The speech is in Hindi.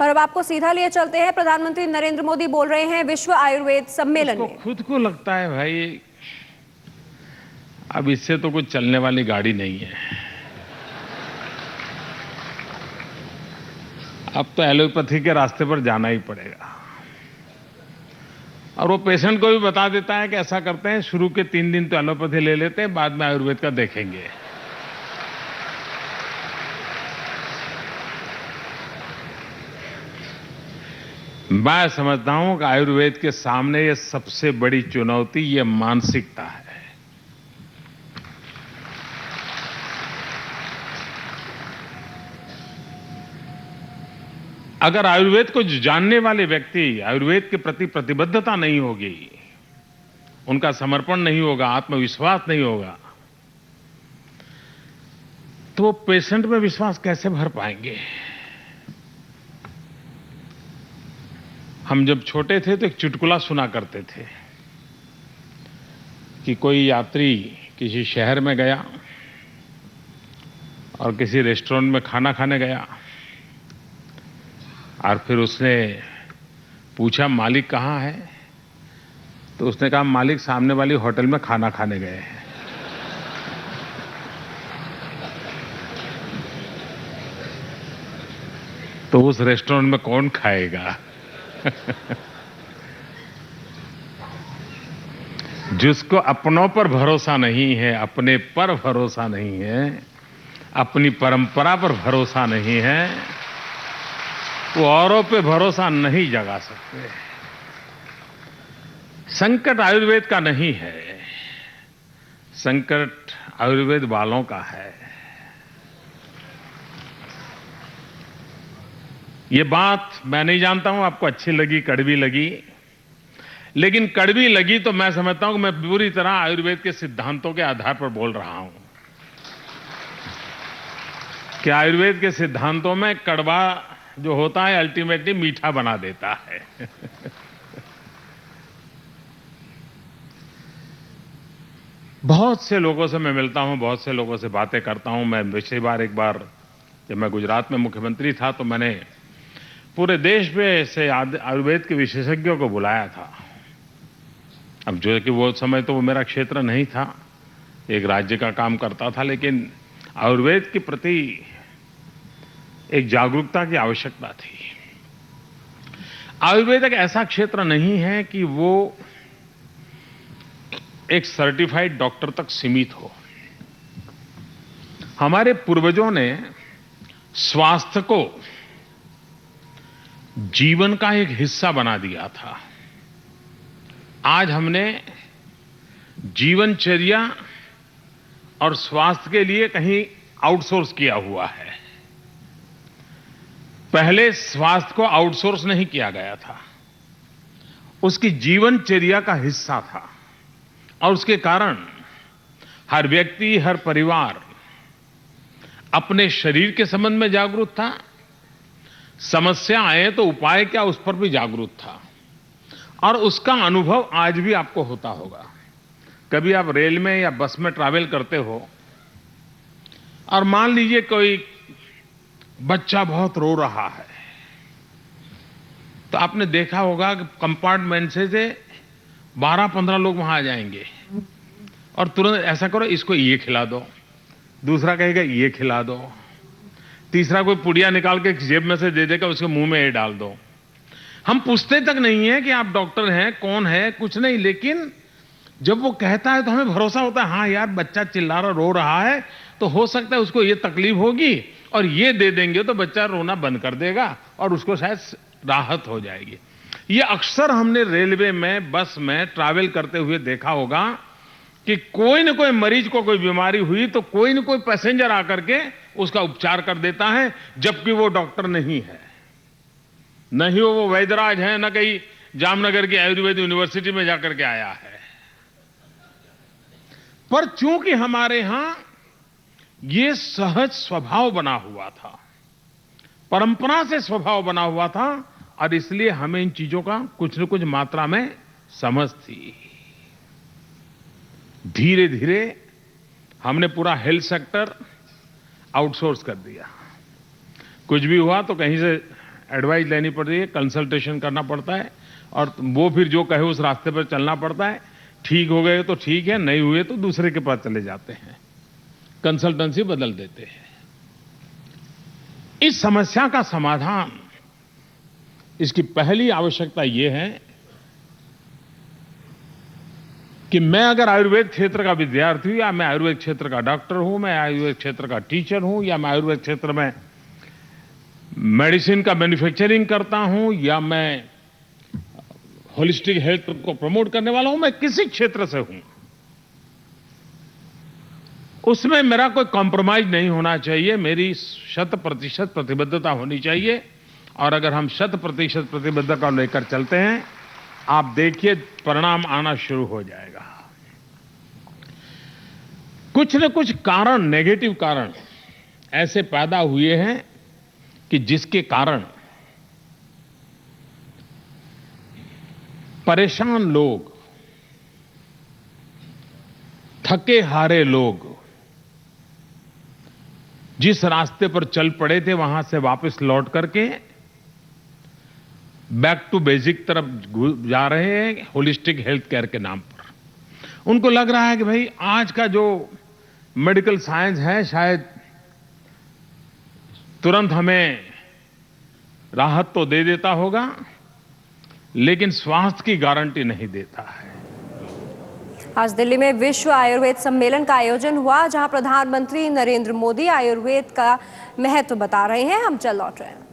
और अब आपको सीधा लिए चलते हैं, प्रधानमंत्री नरेंद्र मोदी बोल रहे हैं विश्व आयुर्वेद सम्मेलन में। खुद को लगता है भाई अब इससे तो कुछ चलने वाली गाड़ी नहीं है, अब तो एलोपैथी के रास्ते पर जाना ही पड़ेगा। और वो पेशेंट को भी बता देता है कि ऐसा करते हैं, शुरू के 3 दिन तो एलोपैथी ले लेते हैं, बाद में आयुर्वेद का देखेंगे। मैं समझता हूं कि आयुर्वेद के सामने ये सबसे बड़ी चुनौती ये मानसिकता है। अगर आयुर्वेद को जानने वाले व्यक्ति आयुर्वेद के प्रति प्रतिबद्धता नहीं होगी, उनका समर्पण नहीं होगा, आत्मविश्वास नहीं होगा, तो वो पेशेंट में विश्वास कैसे भर पाएंगे। हम जब छोटे थे तो एक चुटकुला सुना करते थे कि कोई यात्री किसी शहर में गया और किसी रेस्टोरेंट में खाना खाने गया और फिर उसने पूछा मालिक कहाँ है, तो उसने कहा मालिक सामने वाली होटल में खाना खाने गए हैं। तो उस रेस्टोरेंट में कौन खाएगा। जिसको अपनों पर भरोसा नहीं है, अपने पर भरोसा नहीं है, अपनी परंपरा पर भरोसा नहीं है, वो औरों पे भरोसा नहीं जगा सकते। संकट आयुर्वेद का नहीं है, संकट आयुर्वेद वालों का है। ये बात मैं नहीं जानता हूं आपको अच्छी लगी, कड़वी लगी, लेकिन कड़वी लगी तो मैं समझता हूं कि मैं पूरी तरह आयुर्वेद के सिद्धांतों के आधार पर बोल रहा हूं कि आयुर्वेद के सिद्धांतों में कड़वा जो होता है अल्टीमेटली मीठा बना देता है। बहुत से लोगों से मैं मिलता हूं, बहुत से लोगों से बातें करता हूं। मैं पिछली बार एक बार जब मैं गुजरात में मुख्यमंत्री था तो मैंने पूरे देश में से आयुर्वेद के विशेषज्ञों को बुलाया था। अब जो है कि वो समय तो वो मेरा क्षेत्र नहीं था, एक राज्य का काम करता था, लेकिन आयुर्वेद के प्रति एक जागरूकता की आवश्यकता थी। आयुर्वेद एक ऐसा क्षेत्र नहीं है कि वो एक सर्टिफाइड डॉक्टर तक सीमित हो। हमारे पूर्वजों ने स्वास्थ्य को जीवन का एक हिस्सा बना दिया था। आज हमने जीवनचर्या और स्वास्थ्य के लिए कहीं आउटसोर्स किया हुआ है। पहले स्वास्थ्य को आउटसोर्स नहीं किया गया था, उसकी जीवनचर्या का हिस्सा था और उसके कारण हर व्यक्ति, हर परिवार अपने शरीर के संबंध में जागरूक था, समस्या आए तो उपाय क्या उस पर भी जागरूक था। और उसका अनुभव आज भी आपको होता होगा। कभी आप रेल में या बस में ट्रैवल करते हो और मान लीजिए कोई बच्चा बहुत रो रहा है, तो आपने देखा होगा कि कंपार्टमेंट से 12-15 लोग वहां आ जाएंगे और तुरंत ऐसा करो इसको ये खिला दो, दूसरा कहेगा ये खिला दो, तीसरा कोई पुड़िया निकाल के जेब में से दे देगा, उसके मुंह में ये डाल दो। हम पूछते तक नहीं है कि आप डॉक्टर हैं, कौन है, कुछ नहीं, लेकिन जब वो कहता है तो हमें भरोसा होता है, हाँ यार बच्चा चिल्ला रहा, रो रहा है, तो हो सकता है उसको ये तकलीफ होगी और ये दे देंगे तो बच्चा रोना बंद कर देगा और उसको शायद राहत हो जाएगी। ये अक्सर हमने रेलवे में, बस में ट्रैवल करते हुए देखा होगा कि कोई न कोई मरीज को कोई बीमारी हुई तो कोई न कोई पैसेंजर आकर के उसका उपचार कर देता है, जबकि वो डॉक्टर नहीं है, नहीं वो वैद्यराज है, न कहीं जामनगर की आयुर्वेद यूनिवर्सिटी में जाकर के आया है। पर चूंकि हमारे यहां ये सहज स्वभाव बना हुआ था, परंपरा से स्वभाव बना हुआ था, और इसलिए हमें इन चीजों का कुछ न कुछ मात्रा में समझ थी। धीरे धीरे हमने पूरा हेल्थ सेक्टर आउटसोर्स कर दिया। कुछ भी हुआ तो कहीं से एडवाइस लेनी पड़ती है, कंसल्टेशन करना पड़ता है और वो फिर जो कहे उस रास्ते पर चलना पड़ता है। ठीक हो गए तो ठीक है, नहीं हुए तो दूसरे के पास चले जाते हैं, कंसल्टेंसी बदल देते हैं। इस समस्या का समाधान, इसकी पहली आवश्यकता ये है कि मैं अगर आयुर्वेद क्षेत्र का विद्यार्थी हूं, या मैं आयुर्वेद क्षेत्र का डॉक्टर हूं, मैं आयुर्वेद क्षेत्र का टीचर हूं, या मैं आयुर्वेद क्षेत्र में मेडिसिन का मैन्युफैक्चरिंग करता हूं, या मैं होलिस्टिक हेल्थ को प्रमोट करने वाला हूं, मैं किसी क्षेत्र से हूं, उसमें मेरा कोई कॉम्प्रोमाइज नहीं होना चाहिए। मेरी 100% प्रतिबद्धता होनी चाहिए। और अगर हम 100% प्रतिबद्धता लेकर चलते हैं, आप देखिए परिणाम आना शुरू हो जाएगा। कुछ न कुछ कारण, नेगेटिव कारण ऐसे पैदा हुए हैं कि जिसके कारण परेशान लोग, थके हारे लोग जिस रास्ते पर चल पड़े थे वहां से वापस लौट करके बैक टू बेसिक तरफ जा रहे हैं, होलिस्टिक हेल्थ केयर के नाम पर। उनको लग रहा है कि भाई आज का जो मेडिकल साइंस है शायद तुरंत हमें राहत तो दे देता होगा, लेकिन स्वास्थ्य की गारंटी नहीं देता है। आज दिल्ली में विश्व आयुर्वेद सम्मेलन का आयोजन हुआ, जहां प्रधानमंत्री नरेंद्र मोदी आयुर्वेद का महत्व बता रहे हैं। हम चल लौट रहे हैं।